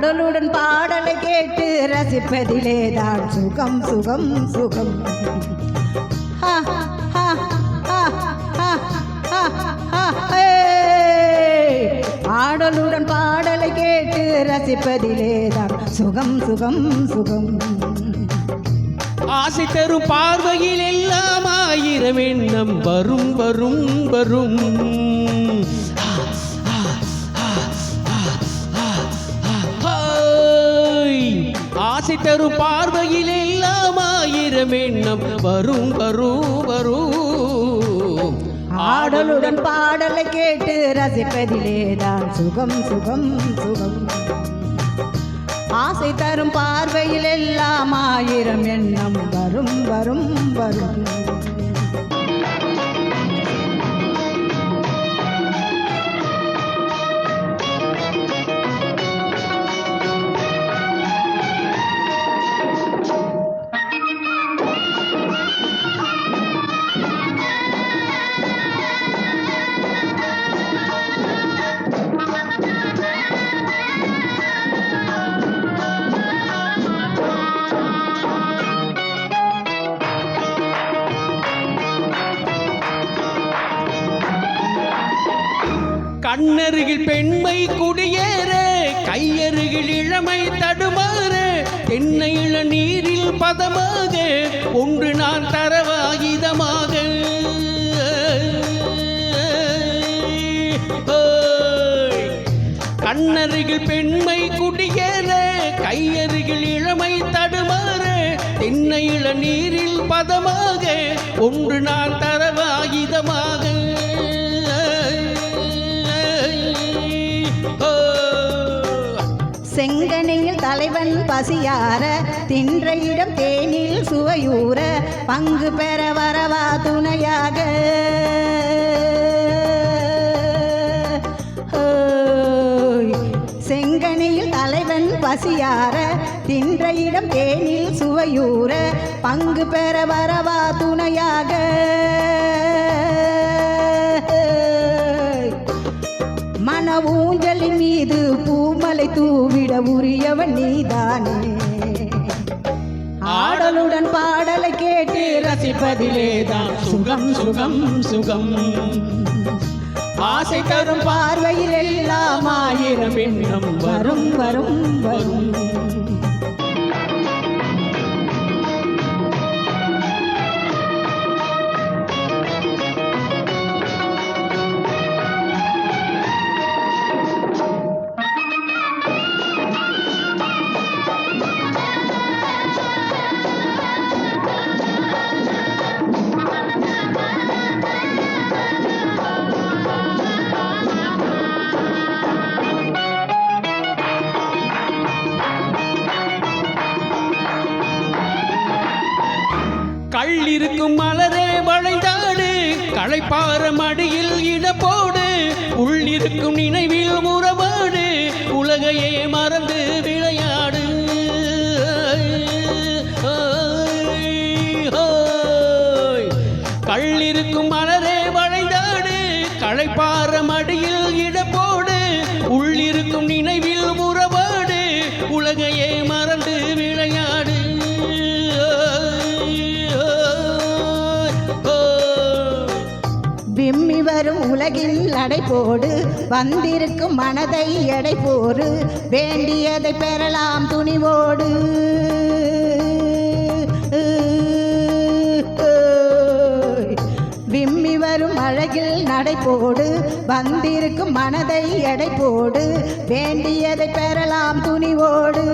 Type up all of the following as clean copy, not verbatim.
ஆடலுடன் பாடலை கேட்டு ரசிப்பதிலேதான் சுகம் சுகம் சுகம். ஆடலுடன் பாடலை கேட்டு ரசிப்பதிலேதான் சுகம் சுகம் சுகம். ஆசை தரும் பார்வையில் எல்லாம் ஆயிரம் எண்ணம் வரும் வரும் வரும். ஆசை தரும் பார்வையில் எல்லாம் ஆயிரம் எண்ணம் வரும் வரும் வரும். ஆடலுடன் பாடலை கேட்டு ரசிப்பதிலேதான் சுகம் சுகம் சுகம். ஆசை தரும் பார்வையில் எல்லாம் ஆயிரம் எண்ணம் வரும் வரும் வரும். கண்ணருகில் பெண்மை குடியேற கையருகில் இளமை தடுமாற தென்னை இள நீரில் பதமாக ஒன்று நான் தரவாயுதமாக. கண்ணருகில் பெண்மை குடியேற கையருகில் இளமை தடுமாற தென்னை இள நீரில் பதமாக ஒன்று நான் தரவாயுதமாக. செங்கனையில் தலைவன் பசியார தின்ற இடம் தேனில் சுவையூற பங்கு பெற வரவா துணையாக. செங்கனையில் தலைவன் பசியார தின்ற இடம் தேனில் சுவையூற பங்கு பெற வரவா துணையாக. மன ஊஞ்சலின் மீது பூமலை தூவிட உரியவன் நீதானே. ஆடலுடன் பாடலை கேட்டு ரசிப்பதிலேதான் சுகம் சுகம் சுகம். ஆசை தரும் பார்வையில் எல்லாம் ஆயிரம் எண்ணம் வரும் வரும் வரும். கள்ளிருக்கும் மலரே வளைந்தாடு களைப்பார மடியில் இடப்போடு உள்ளிருக்கும் நினைவில் உறவாடு உலகையே மறந்து விளையாடு. கள்ளிருக்கும் மலரே வளைந்தாடு களைப்பார மடியில் இடப்போடு உள்ளிருக்கும் நினைவில் உறவாடு உலகையே மறந்து விளையாடு. விம்மி வரும் உலகில் அடைபோடு வந்திருக்கும் மனதை எடை போடு வேண்டியதை பெறலாம் துணிவோடு. விம்மி வரும் அழகில் நடைபோடு வந்திருக்கும் மனதை எடை போடு வேண்டியதை பெறலாம் துணிவோடு.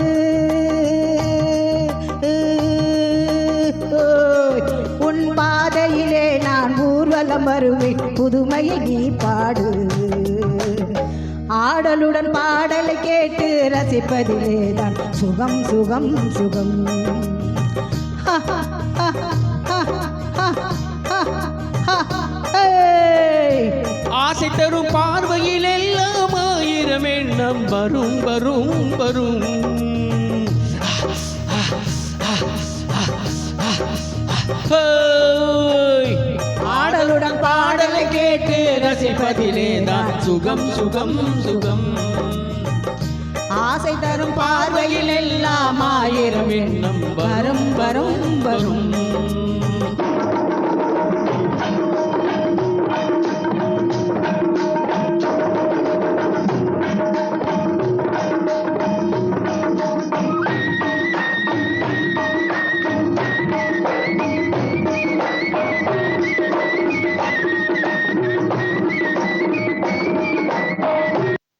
உன் பாதையிலே நான் ஊர்வலம் வருவேன் புதுமையை நீ பாடு. ஆடலுடன் பாடலை கேட்டு ரசிப்பதிலேதான் சுகம் சுகம் சுகம். ஆசை தரும் பார்வையில் எல்லாம் ஆயிரம் எண்ணம் வரும் வரும் வரும். ஆடலுடன் பாடலை கேட்டு ரசிப்பதிலேதான் சுகம் சுகம் சுகம். ஆசை தரும் பார்வையில் எல்லாம் ஆயிரம் எண்ணம் வரும் வரும் வரும்